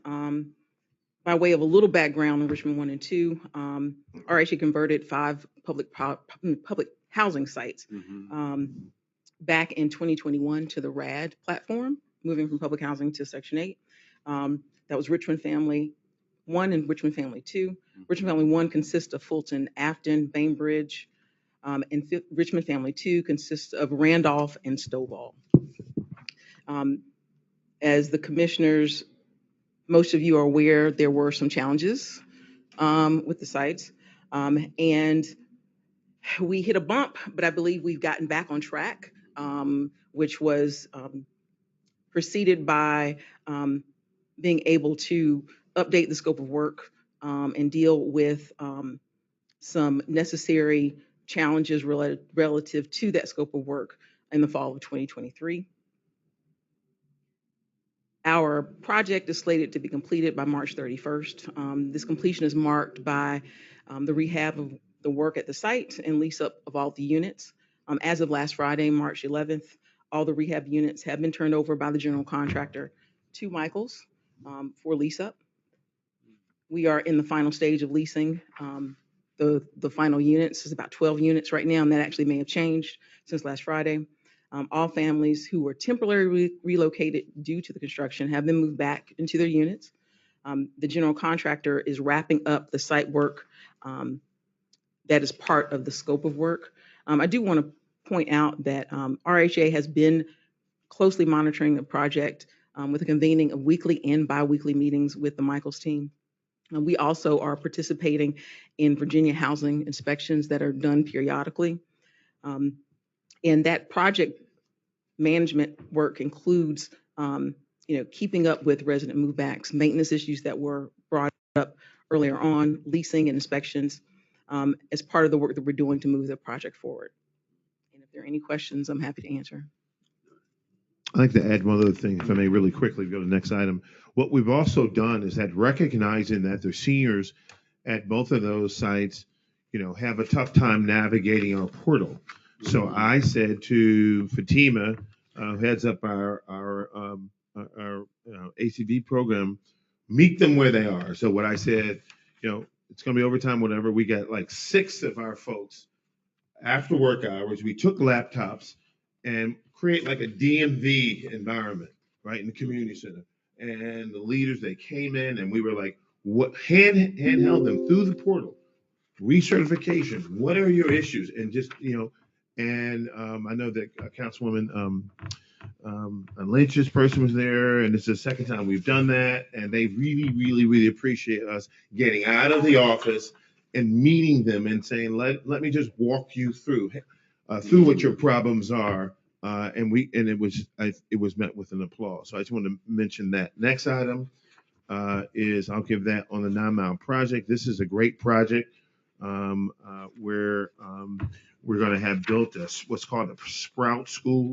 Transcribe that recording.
sites. By way of a little background on Richmond 1 and 2, RHA converted 5 public housing sites back in 2021 to the RAD platform, moving from public housing to Section 8. That was Richmond Family 1 and Richmond Family 2. Richmond Family 1 consists of Fulton, Afton, Bainbridge, and Richmond Family 2 consists of Randolph and Stovall. As the commissioners, most of you are aware, there were some challenges with the sites, and we hit a bump, but I believe we've gotten back on track, which was preceded by being able to update the scope of work and deal with some necessary challenges relative to that scope of work in the fall of 2023. Our project is slated to be completed by March 31st. This completion is marked by the rehab of the work at the site and lease up of all the units. As of last Friday, March 11th, all the rehab units have been turned over by the general contractor to Michaels for lease up. We are in the final stage of leasing the final units. It's about 12 units right now, and that actually may have changed since last Friday. All families who were temporarily relocated due to the construction have been moved back into their units. The general contractor is wrapping up the site work that is part of the scope of work. I do want to point out that RHA has been closely monitoring the project with the convening of weekly and bi-weekly meetings with the Michaels team. We also are participating in Virginia housing inspections that are done periodically. And that project management work includes, keeping up with resident movebacks, maintenance issues that were brought up earlier on, leasing and inspections as part of the work that we're doing to move the project forward. And if there are any questions, I'm happy to answer. I'd like to add one other thing, if I may, really quickly, go to the next item. What we've also done is that recognizing that the seniors at both of those sites, have a tough time navigating our portal. So I said to Fatima, heads up our ACV program, meet them where they are. So what I said, it's going to be overtime, whatever. We got like 6 of our folks after work hours. We took laptops and create like a DMV environment, right, in the community center. And the leaders, they came in and we were like, handheld them through the portal, recertification, what are your issues? And just, and I know that Councilwoman Lynch's person was there, and it's the second time we've done that. And they really, really, really appreciate us getting out of the office and meeting them and saying, let me just walk you through what your problems are. And it was met with an applause. So I just want to mention that. Next item is, I'll give that on the 9 Mile project. This is a great project where we're going to have built what's called a Sprout School.